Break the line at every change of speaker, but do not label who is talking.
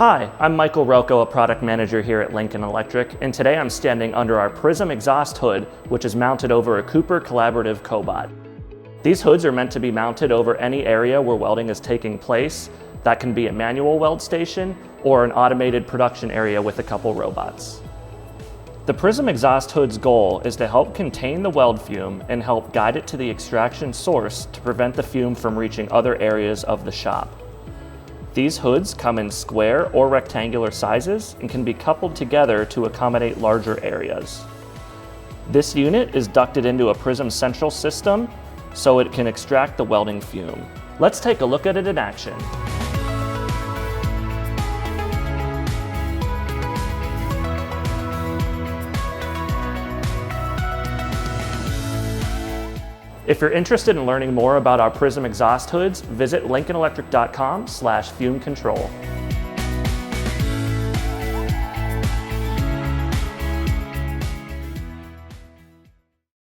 Hi, I'm Michael Rocco, a product manager here at Lincoln Electric, and today I'm standing under our Prism Exhaust Hood, which is mounted over a Cooper Collaborative Cobot. These hoods are meant to be mounted over any area where welding is taking place. That can be a manual weld station or an automated production area with a couple robots. The Prism Exhaust Hood's goal is to help contain the weld fume and help guide it to the extraction source to prevent the fume from reaching other areas of the shop. These hoods come in square or rectangular sizes and can be coupled together to accommodate larger areas. This unit is ducted into a Prism central system so it can extract the welding fume. Let's take a look at it in action. If you're interested in learning more about our Prism exhaust hoods, visit lincolnelectric.com/fume control.